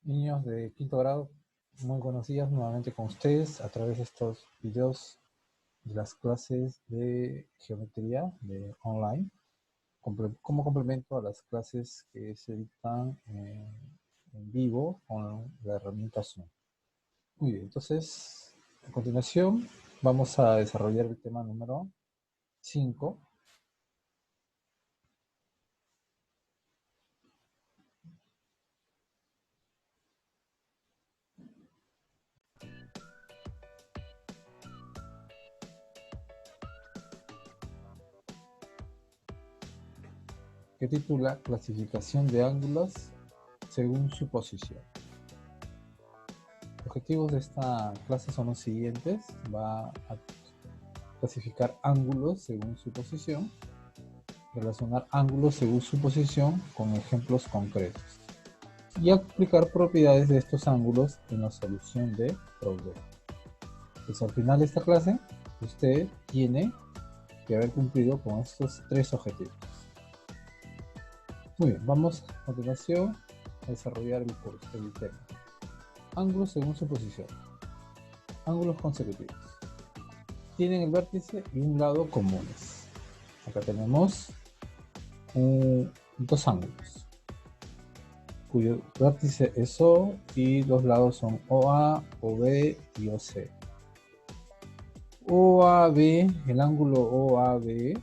Niños de quinto grado, muy buenos días nuevamente con ustedes a través de estos videos de las clases de geometría online, como complemento a las clases que se dictan en vivo con la herramienta Zoom. Muy bien, entonces a continuación vamos a desarrollar el tema número 5. Que titula Clasificación de ángulos según su posición. Los objetivos de esta clase son los siguientes. Va a clasificar ángulos según su posición, relacionar ángulos según su posición con ejemplos concretos y aplicar propiedades de estos ángulos en la solución de problemas. Pues al final de esta clase, usted tiene que haber cumplido con estos tres objetivos. Muy bien, vamos a continuación a desarrollar el tema. Ángulos según su posición. Ángulos consecutivos. Tienen el vértice y un lado comunes. Acá tenemos dos ángulos, cuyo vértice es O y los lados son OA, OB y OC. OAB, el ángulo OAB,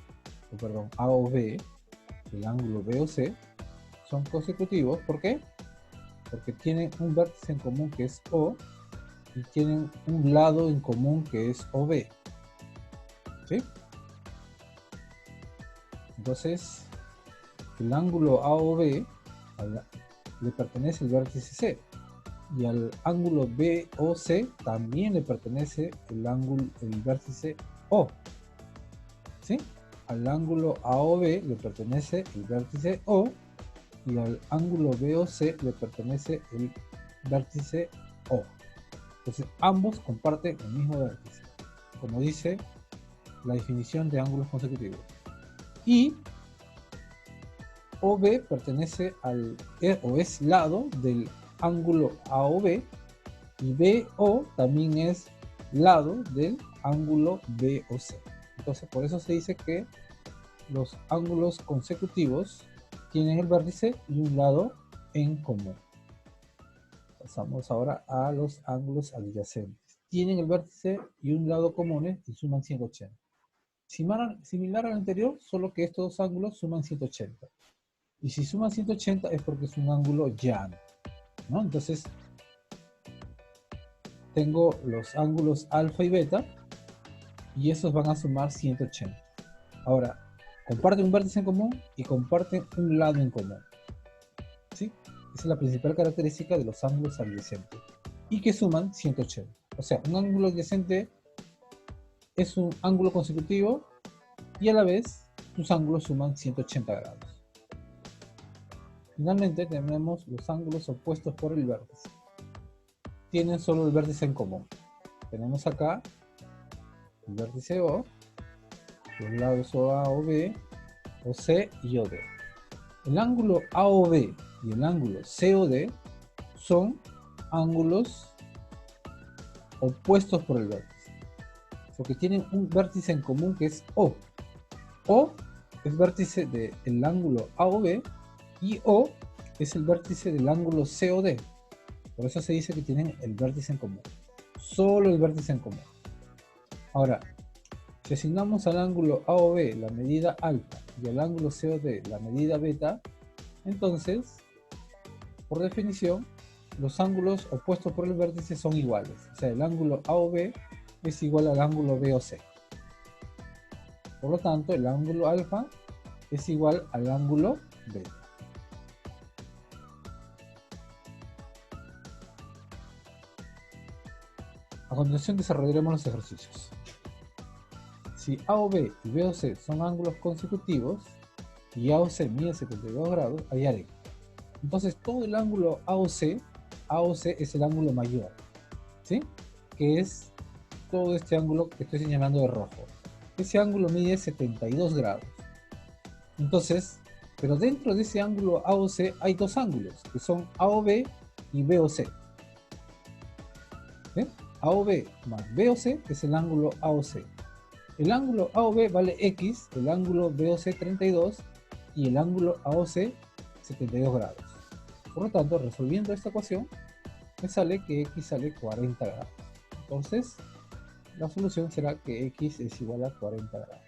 perdón, AOB, el ángulo BOC, son consecutivos. ¿Por qué? Porque tienen un vértice en común que es O y tienen un lado en común que es OB. ¿Sí? Entonces, el ángulo AOB le pertenece el vértice C y al ángulo BOC también le pertenece el vértice O. ¿Sí? Al ángulo AOB le pertenece el vértice O y al ángulo BOC le pertenece el vértice O. Entonces ambos comparten el mismo vértice, como dice la definición de ángulos consecutivos. Y OB pertenece o es lado del ángulo AOB y BO también es lado del ángulo BOC. Entonces por eso se dice que los ángulos consecutivos tienen el vértice y un lado en común. Pasamos ahora a los ángulos adyacentes. Tienen el vértice y un lado comunes y suman 180. Similar al anterior, solo que estos dos ángulos suman 180. Y si suman 180 es porque es un ángulo llano, ¿no? Entonces, tengo los ángulos alfa y beta y esos van a sumar 180. Ahora, comparten un vértice en común y comparten un lado en común. ¿Sí? Esa es la principal característica de los ángulos adyacentes. Y que suman 180. O sea, un ángulo adyacente es un ángulo consecutivo y a la vez sus ángulos suman 180 grados. Finalmente tenemos los ángulos opuestos por el vértice. Tienen solo el vértice en común. Tenemos acá el vértice O, los lados OA, OB, OC y OD. El ángulo AOB y el ángulo COD son ángulos opuestos por el vértice, porque tienen un vértice en común que es O. O es vértice del ángulo AOB y O es el vértice del ángulo COD. Por eso se dice que tienen el vértice en común. Solo el vértice en común. Ahora, si asignamos al ángulo AOB la medida alfa y al ángulo COD la medida beta, entonces, por definición, los ángulos opuestos por el vértice son iguales. O sea, el ángulo AOB es igual al ángulo BOC. Por lo tanto, el ángulo alfa es igual al ángulo beta. A continuación desarrollaremos los ejercicios. Si AOB y BOC son ángulos consecutivos y AOC mide 72 grados, hallaremos. Entonces todo el ángulo AOC es el ángulo mayor, ¿sí? Que es todo este ángulo que estoy señalando de rojo. Ese ángulo mide 72 grados. Entonces, pero dentro de ese ángulo AOC hay dos ángulos, que son AOB y BOC. ¿Sí? AOB más BOC es el ángulo AOC. El ángulo AOB vale X, el ángulo BOC 32 y el ángulo AOC 72 grados. Por lo tanto, resolviendo esta ecuación, me sale que X sale 40 grados. Entonces, la solución será que X es igual a 40 grados.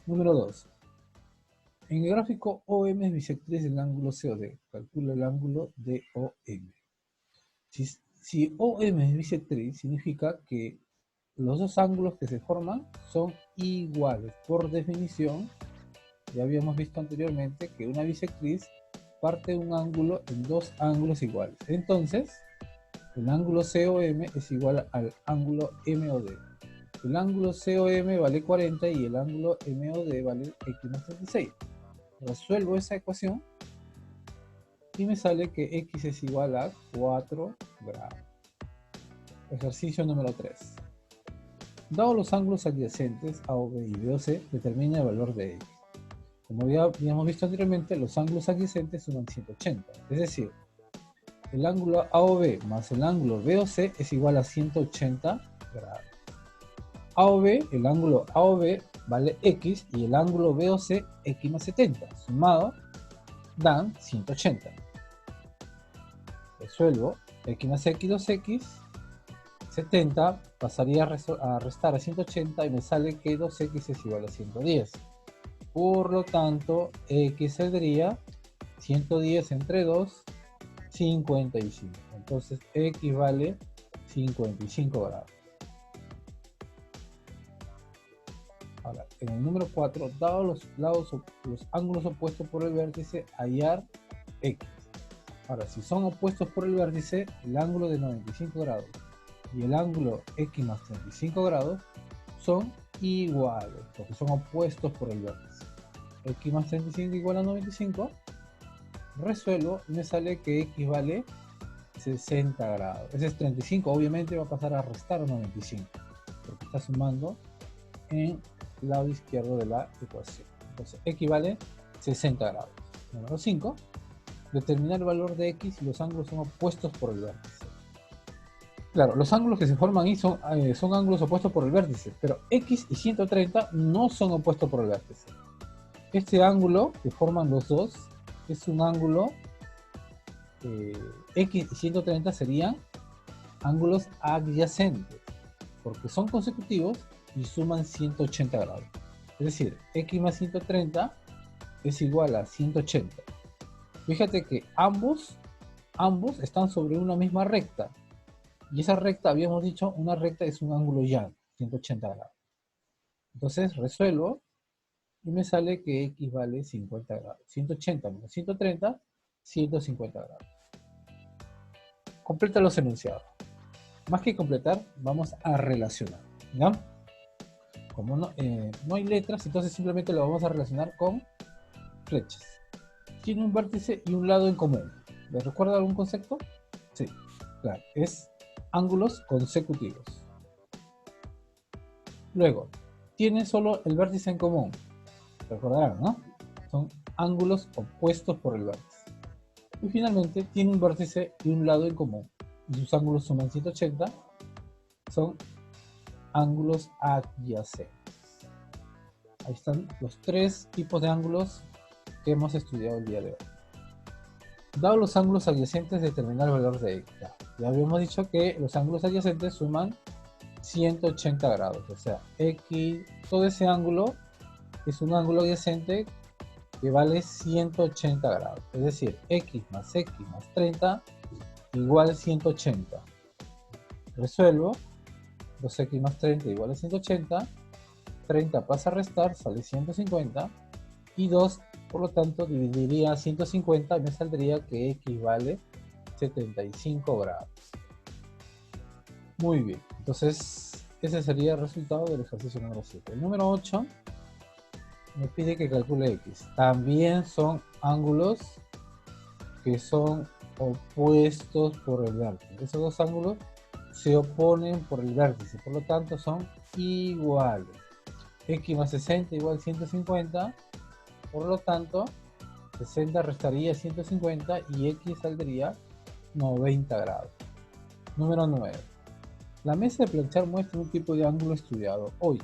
Número 2. En el gráfico OM es bisectriz del ángulo COD. Calcula el ángulo DOM. Si OM es bisectriz, significa que los dos ángulos que se forman son iguales. Por definición, ya habíamos visto anteriormente que una bisectriz parte un ángulo en dos ángulos iguales. Entonces, el ángulo COM es igual al ángulo MOD. El ángulo COM vale 40 y el ángulo MOD vale X más 36. Resuelvo esa ecuación y me sale que X es igual a 4 grados. Ejercicio número 3. Dado los ángulos adyacentes AOB y BOC, determina el valor de X. Como ya habíamos visto anteriormente, los ángulos adyacentes suman 180. Es decir, el ángulo AOB más el ángulo BOC es igual a 180 grados. AOB, el ángulo AOB vale X y el ángulo BOC X más 70. Sumado dan 180. Resuelvo X más X 2X. 70 pasaría a restar a 180 y me sale que 2X es igual a 110. Por lo tanto, X saldría 110 entre 2, 55. Entonces, X vale 55 grados. Ahora, en el número 4, dado los ángulos opuestos por el vértice, hallar X. Ahora, si son opuestos por el vértice, el ángulo de 95 grados y el ángulo X más 35 grados son iguales, porque son opuestos por el vértice. X más 35 igual a 95. Resuelvo y me sale que X vale 60 grados. Ese es 35, obviamente va a pasar a restar 95, porque está sumando en el lado izquierdo de la ecuación. Entonces, X vale 60 grados. Número 5. Determinar el valor de X si los ángulos son opuestos por el vértice. Claro, los ángulos que se forman ahí son ángulos opuestos por el vértice, pero X y 130 no son opuestos por el vértice. Este ángulo que forman los dos es un ángulo, X y 130 serían ángulos adyacentes, porque son consecutivos y suman 180 grados. Es decir, X más 130 es igual a 180. Fíjate que ambos están sobre una misma recta. Y esa recta, habíamos dicho, una recta es un ángulo llano, 180 grados. Entonces resuelvo y me sale que X vale 50 grados. 180 menos 130, 150 grados. Completa los enunciados. Más que completar, vamos a relacionar. ¿Ya? Como no hay letras, entonces simplemente lo vamos a relacionar con flechas. Tiene un vértice y un lado en común. ¿Les recuerda algún concepto? Sí, claro. Es ángulos consecutivos. Luego, tiene solo el vértice en común. Recordarán, ¿no? Son ángulos opuestos por el vértice. Y finalmente, tiene un vértice y un lado en común. Y sus ángulos suman 180. Son ángulos adyacentes. Ahí están los tres tipos de ángulos que hemos estudiado el día de hoy. Dado los ángulos adyacentes, determinar el valor de X. Ya habíamos dicho que los ángulos adyacentes suman 180 grados. O sea, X, todo ese ángulo es un ángulo adyacente que vale 180 grados. Es decir, X más 30 igual 180. Resuelvo. 2X más 30 igual a 180. 30 pasa a restar, sale 150. Y 2, por lo tanto, dividiría 150 y me saldría que X vale 75 grados. Muy bien, entonces ese sería el resultado del ejercicio número 7. El número 8 me pide que calcule X. También son ángulos que son opuestos por el vértice. Esos dos ángulos se oponen por el vértice, por lo tanto son iguales. X más 60 igual 150. Por lo tanto, 60 restaría 150 y X saldría 90 grados. Número 9. La mesa de planchar muestra un tipo de ángulo estudiado hoy.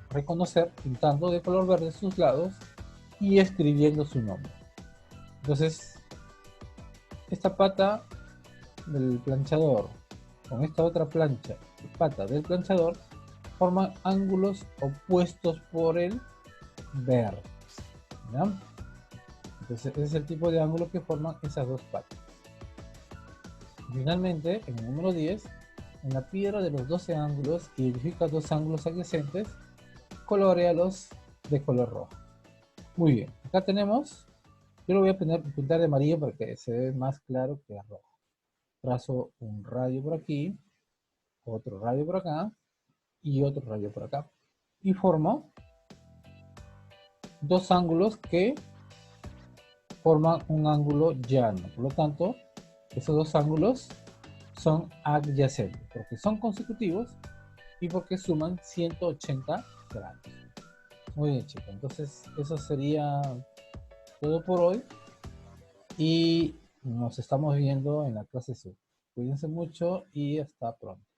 Reconocer pintando de color verde sus lados y escribiendo su nombre. Entonces, esta pata del planchador con esta otra pata del planchador, forman ángulos opuestos por el vértice. ¿Ya? Entonces, ese es el tipo de ángulo que forman esas dos patas. Finalmente, en el número 10, en la piedra de los 12 ángulos, identifica dos ángulos adyacentes, coloréalos de color rojo. Muy bien, acá tenemos, yo lo voy a pintar de amarillo para que se vea más claro que es rojo. Trazo un rayo por aquí, otro rayo por acá y otro rayo por acá. Y formo dos ángulos que forman un ángulo llano. Por lo tanto, esos dos ángulos son adyacentes porque son consecutivos y porque suman 180 grados. Muy bien, chicos. Entonces, eso sería todo por hoy y nos estamos viendo en la clase sub. Cuídense mucho y hasta pronto.